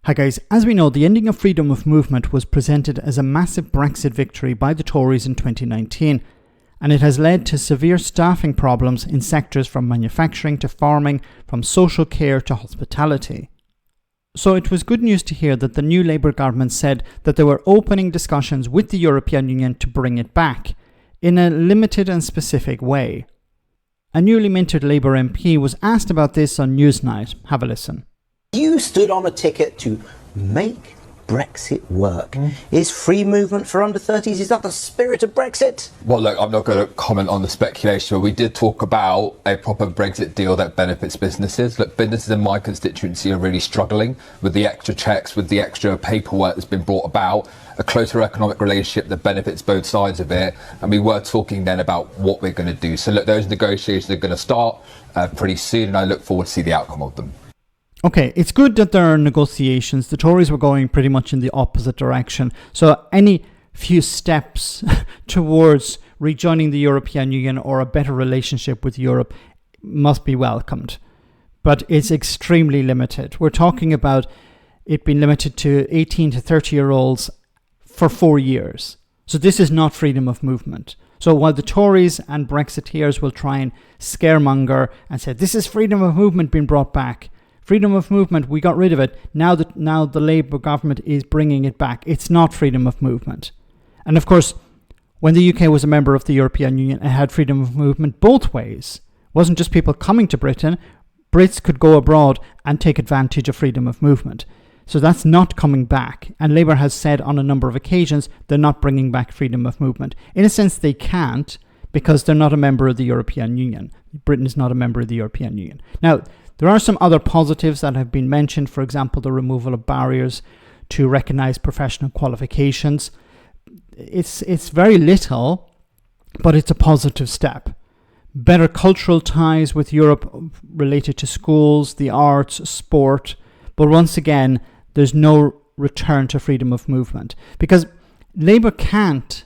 Hi guys, as we know, the ending of freedom of movement was presented as a massive Brexit victory by the Tories in 2019, and it has led to severe staffing problems in sectors from manufacturing to farming, from social care to hospitality. So it was good news to hear that the new Labour government said that they were opening discussions with the European Union to bring it back, in a limited and specific way. A newly minted Labour MP was asked about this on Newsnight. Have a listen. You stood on a ticket to make Brexit work. Is free movement for under 30s, is that the spirit of Brexit? Well, look, I'm not going to comment on the speculation, but we did talk about a proper Brexit deal that benefits businesses. Look, businesses in my constituency are really struggling with the extra checks, with the extra paperwork that's been brought about, a closer economic relationship that benefits both sides of it. And we were talking then about what we're going to do. So look, those negotiations are going to start pretty soon, and I look forward to see the outcome of them. Okay, it's good that there are negotiations. The Tories were going pretty much in the opposite direction. So any few steps towards rejoining the European Union or a better relationship with Europe must be welcomed. But it's extremely limited. We're talking about it being limited to 18 to 30-year-olds for 4 years. So this is not freedom of movement. So while the Tories and Brexiteers will try and scaremonger and say, this is freedom of movement being brought back, freedom of movement, we got rid of it. Now the Labour government is bringing it back. It's not freedom of movement. And of course, when the UK was a member of the European Union, it had freedom of movement both ways. It wasn't just people coming to Britain. Brits could go abroad and take advantage of freedom of movement. So that's not coming back. And Labour has said on a number of occasions they're not bringing back freedom of movement. In a sense, they can't, because they're not a member of the European Union. Britain is not a member of the European Union. Now, there are some other positives that have been mentioned, for example, the removal of barriers to recognise professional qualifications. It's very little, but it's a positive step. Better cultural ties with Europe related to schools, the arts, sport. But once again, there's no return to freedom of movement, because Labour can't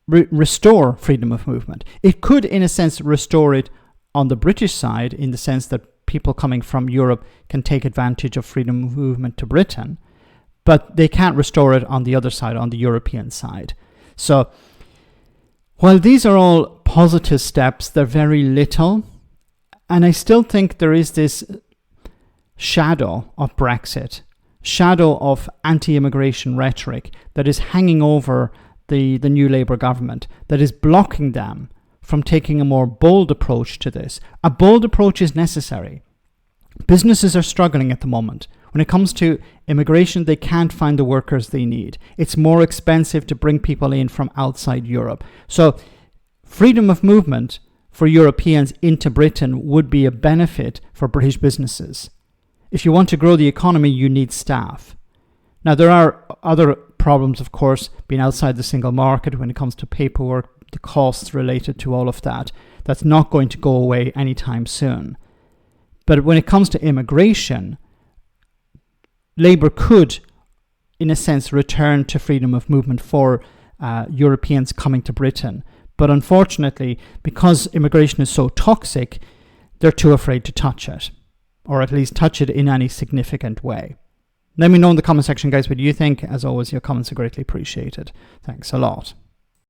restore freedom of movement. It could, in a sense, restore it on the British side, in the sense that people coming from Europe can take advantage of freedom of movement to Britain, but they can't restore it on the other side, on the European side. So while these are all positive steps, they're very little, and I still think there is this shadow of Brexit, shadow of anti-immigration rhetoric that is hanging over the new Labour government, that is blocking them from taking a more bold approach to this. A bold approach is necessary. Businesses are struggling at the moment. When it comes to immigration, they can't find the workers they need. It's more expensive to bring people in from outside Europe. So freedom of movement for Europeans into Britain would be a benefit for British businesses. If you want to grow the economy, you need staff. Now, there are other problems, of course, being outside the single market when it comes to paperwork, the costs related to all of that. That's not going to go away anytime soon. But when it comes to immigration, Labour could, in a sense, return to freedom of movement for Europeans coming to Britain. But unfortunately, because immigration is so toxic, they're too afraid to touch it, or at least touch it in any significant way. Let me know in the comment section, guys, what you think. As always, your comments are greatly appreciated. Thanks a lot.